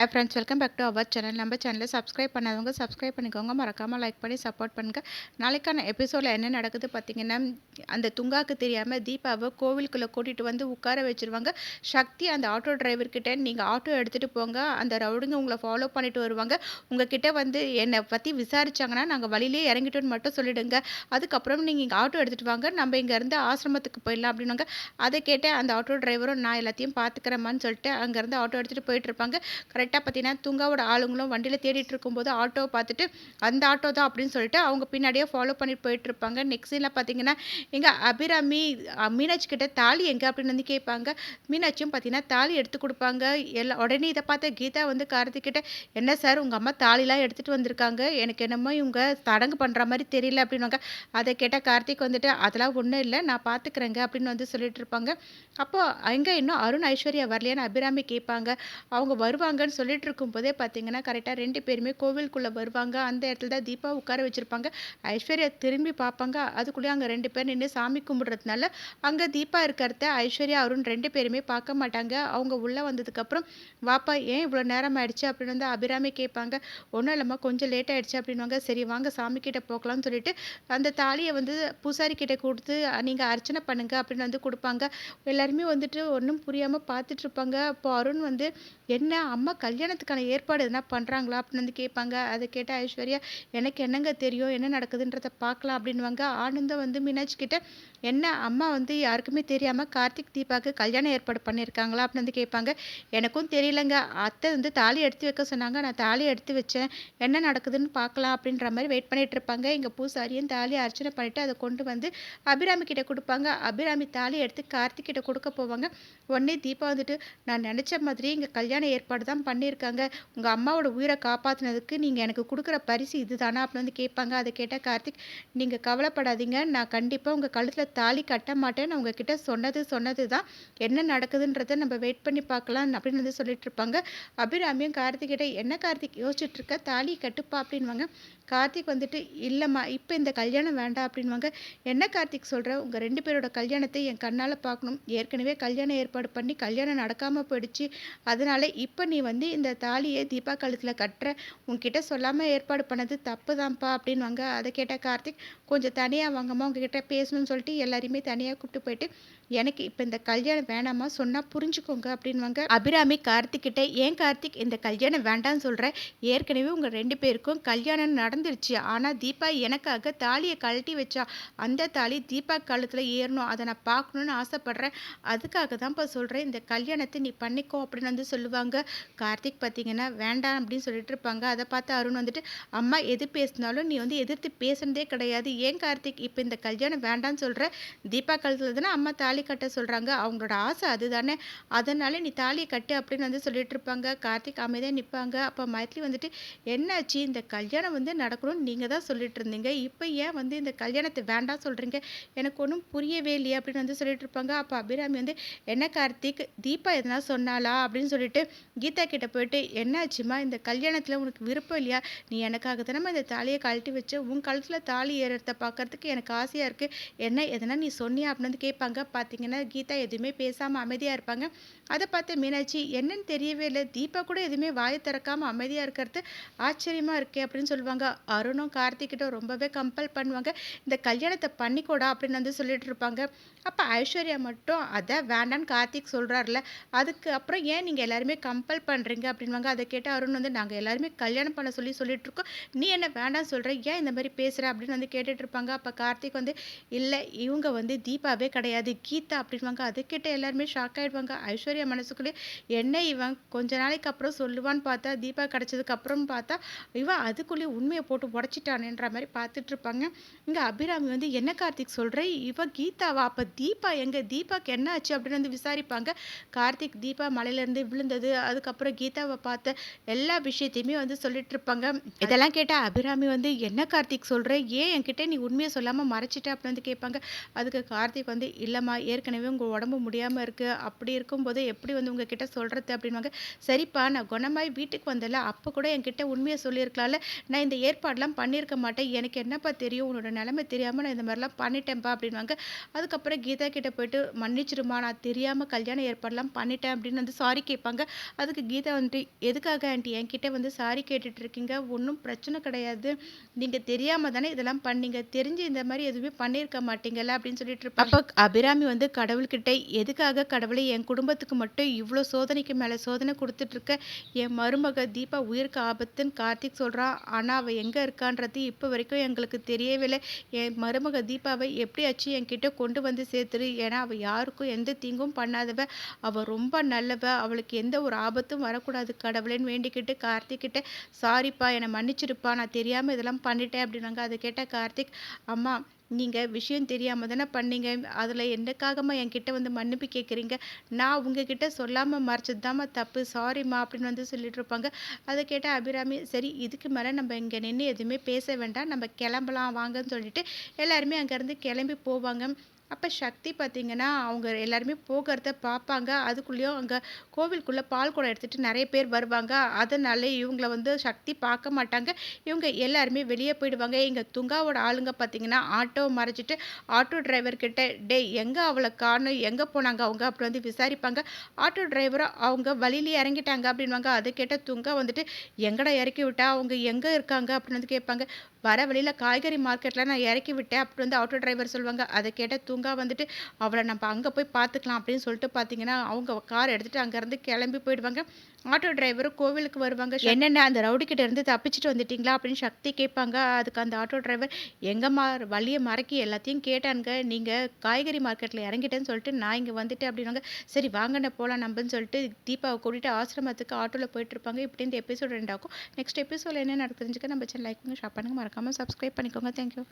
Hi friends, welcome back to our channel. நம்ம சேனலில் subscribe பண்ணாதவங்க சப்ஸ்கிரைப் பண்ணிக்கோங்க. மறக்காமல் லைக் பண்ணி சப்போர்ட் பண்ணுங்கள். நாளைக்கான எபிசோடில் என்ன நடக்குது பார்த்தீங்கன்னா, அந்த துங்காக்கு தெரியாமல் தீபாவை கோவிலுக்குள்ளே கூட்டிகிட்டு வந்து உட்கார வச்சுருவாங்க. சக்தி அந்த ஆட்டோ டிரைவர்கிட்ட நீங்கள் ஆட்டோ எடுத்துகிட்டு போங்க, அந்த ரவுடிங்க உங்களை ஃபாலோ பண்ணிட்டு வருவாங்க, உங்ககிட்ட வந்து என்னை பற்றி விசாரிச்சாங்கன்னா நாங்கள் வழியிலே இறங்கிட்டோன்னு மட்டும் சொல்லிவிடுங்க, அதுக்கப்புறம் நீங்கள் இங்கே ஆட்டோ எடுத்துகிட்டு வாங்க, நம்ம இங்கேருந்து ஆசிரமத்துக்கு போயிடலாம் அப்படின்னாங்க. அதை கேட்டு அந்த ஆட்டோ டிரைவரும் நான் எல்லாத்தையும் பார்த்துக்கிறேம்மான்னு சொல்லிட்டு அங்கேருந்து ஆட்டோ எடுத்துகிட்டு போயிட்டுருப்பாங்க. கரெக்டாக பார்த்தீங்கன்னா துங்காவோட ஆளுங்களும் வண்டியில் தேடிட்டு இருக்கும்போது ஆட்டோவை பார்த்துட்டு அந்த ஆட்டோ தான் அப்படின்னு சொல்லிட்டு அவங்க பின்னாடியே ஃபாலோ பண்ணிட்டு போயிட்டு இருப்பாங்க. நெக்ஸ்ட் சீனில் பார்த்தீங்கன்னா எங்கள் அபிராமி மீனாட்சி கிட்ட தாலி எங்கே அப்படின்னு வந்து கேட்பாங்க. மீனாட்சியும் பார்த்தீங்கன்னா தாலி எடுத்து கொடுப்பாங்க. உடனே இதை பார்த்த கீதா வந்து கார்த்திக்கிட்ட, என்ன சார் உங்கள் அம்மா தாலிலாம் எடுத்துகிட்டு வந்திருக்காங்க, எனக்கு என்னமோ இவங்க தடங்கு பண்ணுற மாதிரி தெரியல அப்படின்வாங்க. அதை கேட்டால் கார்த்திக் வந்துட்டு அதெல்லாம் ஒன்றும் இல்லை, நான் பார்த்துக்கிறேங்க அப்படின்னு வந்து சொல்லிட்டு இருப்பாங்க. அப்போ அங்கே இன்னும் அருண் ஐஸ்வர்யா வரலையான்னு அபிராமி கேட்பாங்க. அவங்க வருவாங்கன்னு சொல்லிட்டு இருக்கும்போதே பார்த்தீங்கன்னா கரெக்டாக 2 பேருமே கோவிலுக்குள்ளே வருவாங்க. அந்த இடத்துல தான் தீபா உட்கார வச்சுருப்பாங்க. ஐஸ்வர்யா திரும்பி பார்ப்பாங்க. அதுக்குள்ளேயே அங்கே 2 பேர் நின்று சாமி கும்பிட்றதுனால அங்கே தீபா இருக்கிறத ஐஸ்வர்யா அருண் 2 பேருமே பார்க்க மாட்டாங்க. அவங்க உள்ளே வந்ததுக்கப்புறம், வாப்பா ஏன் இவ்வளோ நேரம் ஆயிடுச்சு அப்படின்னு வந்து அபிராமி கேட்பாங்க. ஒன்றும் இல்லைம்மா, கொஞ்சம் லேட் ஆயிடுச்சு அப்படின்வாங்க. சரி வாங்க சாமி கிட்ட போகலாம்னு சொல்லிட்டு அந்த தாலியை வந்து பூசாரி கிட்ட கொடுத்து நீங்கள் அர்ச்சனை பண்ணுங்க அப்படின்னு வந்து கொடுப்பாங்க. எல்லாருமே வந்துட்டு ஒன்றும் புரியாமல் பார்த்துட்டு இருப்பாங்க. அப்போ அருண் வந்து, என்ன அம்மா கல்யாணத்துக்கான ஏற்பாடு எதுனா பண்ணுறாங்களா அப்படின்னு வந்து கேட்பாங்க. அதை கேட்ட ஐஸ்வர்யா, எனக்கு என்னங்க தெரியும், என்ன நடக்குதுன்றதை பார்க்கலாம் அப்படின்வாங்க. ஆனந்தம் வந்து மீனாட்சி கிட்ட, என்ன அம்மா வந்து யாருக்குமே தெரியாமல் கார்த்திக் தீபாவுக்கு கல்யாணம் ஏற்பாடு பண்ணியிருக்காங்களா அப்படின்னு வந்து கேட்பாங்க. எனக்கும் தெரியலங்க, அத்தை வந்து தாலி எடுத்து வைக்க சொன்னாங்க, நான் தாலி எடுத்து வச்சேன், என்ன நடக்குதுன்னு பார்க்கலாம் அப்படின்ற மாதிரி வெயிட் பண்ணிட்டு இருப்பாங்க. இங்கே பூசாரியும் தாலி அர்ச்சனை பண்ணிட்டு அதை கொண்டு வந்து அபிராமி கிட்ட கொடுப்பாங்க. அபிராமி தாலி எடுத்து கார்த்திக் கிட்ட கொடுக்க போவாங்க. உடனே தீபா வந்துட்டு, நான் நினச்ச மாதிரி இங்கே கல்யாண ஏற்பாடு தான் பண்ணியிருக்காங்க, உங்கள் அம்மாவோட உயிரை காப்பாற்றினதுக்கு நீங்கள் எனக்கு கொடுக்குற பரிசு இது தானா அப்படின்னு வந்து கேட்பாங்க. அதை கேட்டால் கார்த்திக், நீங்கள் கவலைப்படாதீங்க, நான் கண்டிப்பாக உங்கள் கழுத்தில் தாலி கட்ட மாட்டேன், நான் உங்ககிட்ட சொன்னது தான், என்ன நடக்குதுன்றதை நம்ம வெயிட் பண்ணி பார்க்கலாம் அப்படின்னு வந்து சொல்லிட்டு இருப்பாங்க. அபிராமியும் கார்த்திக் கிட்ட, என்ன கார்த்திக் யோசிச்சுட்டு இருக்க, தாலி கட்டுப்பா அப்படின்வாங்க. கார்த்திக் வந்துட்டு, இல்லைம்மா இப்போ இந்த கல்யாணம் வேண்டாம் அப்படின்வாங்க. என்ன கார்த்திக் சொல்கிற, உங்கள் 2 பேரோட கல்யாணத்தை என் கண்ணால் பார்க்கணும், ஏற்கனவே கல்யாணம் ஏற்பாடு பண்ணி கல்யாணம் நடக்காமல் போயிடுச்சு, அதனால் இப்போ நீ வந்து இந்த தாலியை தீபா கழுத்தில் கட்டுற, உங்ககிட்ட சொல்லாமல் ஏற்பாடு பண்ணது தப்பு தான்ப்பா அப்படின்வாங்க. அதை கேட்டால் கார்த்திக், கொஞ்சம் தனியாக வாங்கம்மா, உங்ககிட்ட பேசணும்னு சொல்லிட்டு எல்லாரையுமே தனியாக கூப்பிட்டு போயிட்டு, எனக்கு இப்போ இந்த கல்யாணம் வேணாமா, சொன்னால் புரிஞ்சுக்கோங்க அப்படின்வாங்க. அபிராமி கார்த்திக் கிட்ட, ஏன் கார்த்திக் இந்த கல்யாணம் வேண்டான்னு சொல்கிறேன், ஏற்கனவே உங்கள் 2 பேருக்கும் கல்யாணம் நடந்துருச்சு, ஆனால் தீபா எனக்காக தாலியை கழட்டி வச்சா, அந்த தாலி தீபா கழுத்தில் ஏறணும், அதை நான் பார்க்கணுன்னு ஆசைப்பட்றேன், அதுக்காக தான்ப்பா சொல்கிறேன், இந்த கல்யாணத்தை நீ பண்ணிக்கோ அப்படின்னு வந்து சொல்லுவாங்க. கார்த்திக் பார்த்தீங்கன்னா வேண்டாம் அப்படின்னு சொல்லிட்டு இருப்பாங்க. அதை பார்த்து அருண் வந்துட்டு, அம்மா எது பேசினாலும் நீ வந்து எதிர்த்து பேசுனதே கிடையாது, ஏன் கார்த்திக் இப்போ இந்த கல்யாணம் வேண்டான்னு சொல்கிற, தீபா கழுத்தில் தானே அம்மா தாலி கட்ட சொல்கிறாங்க, அவங்களோட ஆசை அதுதானே, அதனால நீ தாலியை கட்டு அப்படின்னு வந்து சொல்லிட்டு இருப்பாங்க. கார்த்திக் அமைதியாக நிற்பாங்க. அப்போ மைத்லி வந்துட்டு, என்னாச்சு, இந்த கல்யாணம் வந்து நடக்கணும்னு நீங்கள் தான் சொல்லிட்டு இருந்தீங்க, இப்போ ஏன் வந்து இந்த கல்யாணத்தை வேண்டாம் சொல்கிறீங்க, எனக்கு ஒன்றும் புரியவே இல்லையே அப்படின்னு வந்து சொல்லிட்டு இருப்பாங்க. அப்போ அபிராமி வந்து, என்ன கார்த்திக், தீபா எதனா சொன்னாலா அப்படின்னு சொல்லிட்டு கீதா கிட்ட போயிட்டு, என்னாச்சுமா, இந்த கல்யாணத்தில் உனக்கு விருப்பம் இல்லையா, நீ எனக்காக தானே இந்த தாலியை கழட்டி வச்சு உன் கழுத்தில் தாலி ஏறத பார்க்கறதுக்கு எனக்கு ஆசையாக இருக்குது, என்ன எதனா நீ சொன்னியா அப்படின்னு வந்து கேட்பாங்க. பார்த்தீங்கன்னா கீதா எதுவுமே பேசாமல் அமைதியாக இருப்பாங்க. அதை பார்த்து மீனாட்சி, என்னன்னு தெரியவே இல்லை, தீபா கூட எதுவுமே வாயை திறக்காமல் அமைதியாக இருக்கிறது ஆச்சரியமாக இருக்கே அப்படின்னு சொல்லுவாங்க. அருணும் கார்த்திக்கிட்ட ரொம்பவே கம்பல் பண்ணுவாங்க, இந்த கல்யாணத்தை பண்ணிக்கூடா அப்படின்னு வந்து சொல்லிட்டு இருப்பாங்க. அப்போ ஐஸ்வர்யா மட்டும், அதை வேண்டான்னு கார்த்திக் சொல்கிறாருல, அதுக்கு அப்புறம் ஏன் நீங்கள் எல்லாருமே கம்பல் பண்ணுறீங்க அப்படின்வாங்க. அதை கேட்டு அருண் வந்து, நாங்கள் எல்லாருமே கல்யாணம் பண்ண சொல்லிட்டு இருக்கோம், நீ என்ன வேண்டாம் சொல்கிற, ஏன் இந்த மாதிரி பேசுகிற அப்படின்னு வந்து கேட்டுட்டு இருப்பாங்க. அப்போ கார்த்திக் வந்து, இல்லை இவங்க வந்து தீபாவே கிடையாது கீதா அப்படின்வாங்க. அதை கேட்ட எல்லாருமே ஷாக் ஆகிடுவாங்க. ஐஸ்வர்யா மனசுக்குள்ளே, என்ன இவன் கொஞ்ச நாளைக்கு அப்புறம் சொல்லுவான்னு பார்த்தா, தீபா கிடச்சதுக்கு அப்புறம் பார்த்தா இவன் அதுக்குள்ளேயே உண்மையை போட்டு உடச்சிட்டானேன்ற மாதிரி பார்த்துட்டு இருப்பாங்க. இங்கே அபிராமி வந்து, என்ன கார்த்திக் சொல்கிற, இவ கீதாவா, அப்போ தீபா எங்கே, தீபாக்கு என்ன ஆச்சு அப்படின்னு வந்து விசாரிப்பாங்க. கார்த்திக் தீபா மலையிலேருந்து விழுந்தது, அதுக்கப்புறம் கீதாவை பார்த்த எல்லா விஷயத்தையுமே வந்து சொல்லிட்டு இருப்பாங்க. இதெல்லாம் கேட்டால் அபிராமி வந்து, என்ன கார்த்திக் சொல்கிற, ஏன் என்கிட்ட நீ உண்மையை சொல்லாமல் மறைச்சிட்ட அப்படின்னு வந்து கேட்பாங்க. அதுக்கு கார்த்திக் வந்து, இல்லைம்மா ஏற்கனவே உங்கள் உடம்பு முடியாமல் இருக்குது, அப்படி இருக்கும்போது எப்படி வந்து உங்ககிட்ட சொல்கிறது அப்படின்வாங்க. சரிப்பா நான் குணமாயி வீட்டுக்கு வந்தேன்ல, அப்போ கூட என்கிட்ட உண்மையை சொல்லியிருக்கலாம்ல, நான் இந்த ஏற்பாடெலாம் பண்ணியிருக்க மாட்டேன், எனக்கு என்னப்பா தெரியும், உன்னோட நிலைமை தெரியாமல் நான் இந்த மாதிரிலாம் பண்ணிட்டேன்ப்பா அப்படின்வாங்க. அதுக்கப்புறம் கீதா கிட்ட போயிட்டு மன்னிச்சிருமா, நான் தெரியாமல் கல்யாண ஏற்பாடெலாம் பண்ணிட்டேன் அப்படின்னு வந்து சாரி கேட்பாங்க. அதுக்கு கீதா வந்துட்டு, எதுக்காக ஆண்டி என்கிட்ட வந்து சாரி கேட்டுட்டு இருக்கீங்க, ஒன்றும் பிரச்சனை கிடையாது, நீங்கள் தெரியாமல் தானே இதெல்லாம் பண்ணீங்க, தெரிஞ்சு இந்த மாதிரி எதுவுமே பண்ணியிருக்க மாட்டீங்கல்ல அப்படின்னு சொல்லிட்டு இருப்பாங்க. அப்போ அபிராமி வந்து கடவுள்கிட்ட, எதுக்காக கடவுளை என் குடும்பத்துக்கு மட்டும் இவ்வளோ சோதனைக்கு மேலே சோதனை கொடுத்துட்ருக்க, என் மருமக தீபா உயிருக்கு ஆபத்துன்னு கார்த்திக் சொல்கிறான், ஆனால் அவள் எங்கே இருக்கான்றது இப்போ வரைக்கும் எங்களுக்கு தெரியவே இல்லை, என் மருமக தீபாவை எப்படியாச்சும் என்கிட்ட கொண்டு வந்து சேர்த்துரு, ஏன்னா அவள் யாருக்கும் எந்த தீங்கும் பண்ணாதவ, அவள் ரொம்ப நல்லவ, அவளுக்கு எந்த ஒரு ஆபத்தும் வரக்கூடாது கடவுளேன்னு வேண்டிக்கிட்டு கார்த்திக்கிட்ட, சாரிப்பா என்னை மன்னிச்சிருப்பா, நான் தெரியாமல் இதெல்லாம் பண்ணிட்டேன் அப்படின்னாங்க. அதை கேட்ட கார்த்திக், அம்மா நீங்கள் விஷயம் தெரியாமல் தானே பண்ணீங்க, அதில் என்னக்காகம்மா என்கிட்ட வந்து மன்னிப்பு கேட்குறீங்க, நான் உங்ககிட்ட சொல்லாமல் மறைச்சது தாம்மா தப்பு, சாரிம்மா அப்படின்னு வந்து சொல்லிட்டு இருப்பாங்க. அதை கேட்ட அபிராமி, சரி இதுக்கு மேலே நம்ம இங்கே நின்று எதுவுமே பேச வேண்டாம், நம்ம கிளம்பலாம் வாங்கன்னு சொல்லிட்டு எல்லாருமே அங்கேருந்து கிளம்பி போவாங்க. அப்போ சக்தி பார்த்தீங்கன்னா அவங்க எல்லாருமே போகிறத பார்ப்பாங்க. அதுக்குள்ளேயும் அங்கே கோவிலுக்குள்ளே பால் குடம் எடுத்துகிட்டு நிறைய பேர் வருவாங்க. அதனால இவங்கள வந்து சக்தி பார்க்க மாட்டாங்க. இவங்க எல்லாருமே வெளியே போயிடுவாங்க. இங்கே துங்காவோட ஆளுங்க பார்த்தீங்கன்னா ஆட்டோவை மறைச்சிட்டு ஆட்டோ டிரைவர் கிட்ட, டேய் எங்கே அவளை காணும், எங்கே போனாங்க அவங்க அப்படி வந்து விசாரிப்பாங்க. ஆட்டோ டிரைவரும் அவங்க வழியிலே இறங்கிட்டாங்க அப்படின்வாங்க. அதை கேட்ட துங்கா வந்துட்டு, எங்கடா இறக்கி விட்டா, அவங்க எங்கே இருக்காங்க அப்படின்னு வந்து கேட்பாங்க. வர வழியில் காய்கறி மார்க்கெட்டில் நான் இறக்கி விட்டேன் அப்படி வந்து ஆட்டோ டிரைவர் சொல்லுவாங்க. அதை கேட்ட தூங்கா வந்துட்டு, அவளை நம்ம அங்கே போய் பார்த்துக்கலாம் அப்படின்னு சொல்லிட்டு பார்த்தீங்கன்னா அவங்க கார் எடுத்துகிட்டு அங்கேருந்து கிளம்பி போயிடுவாங்க. ஆட்டோ டிரைவரும் கோவிலுக்கு வருவாங்க. என்னென்ன அந்த ரவுடி கிட்ட இருந்து தப்பிச்சுட்டு வந்துட்டீங்களா அப்படின்னு சக்தி கேட்பாங்க. அதுக்கு அந்த ஆட்டோ டிரைவர், எங்கம்மா வழியை மறக்கி எல்லாத்தையும் கேட்டானுங்க, நீங்கள் காய்கறி மார்க்கெட்டில் இறங்கிட்டேன்னு சொல்லிட்டு நான் இங்கே வந்துட்டேன் அப்படின்னாங்க. சரி வாங்கண்ணே போகலாம் நம்பன்னு சொல்லிட்டு தீபாவை கூட்டிகிட்டு ஆசிரமத்துக்கு ஆட்டோவில் போயிட்டு இருப்பாங்க. இப்படி இந்த எபிசோட் 2 ஆகும். நெக்ஸ்ட் எபிசோடில் என்ன நடக்குதுன்னு தெரிஞ்சுக்க நம்ம சேனல் லைக் பண்ணுங்க, ஷேர் பண்ணுங்க, மறக்காமல் சப்ஸ்கிரைப் பண்ணிக்கோங்க. தேங்க்யூ.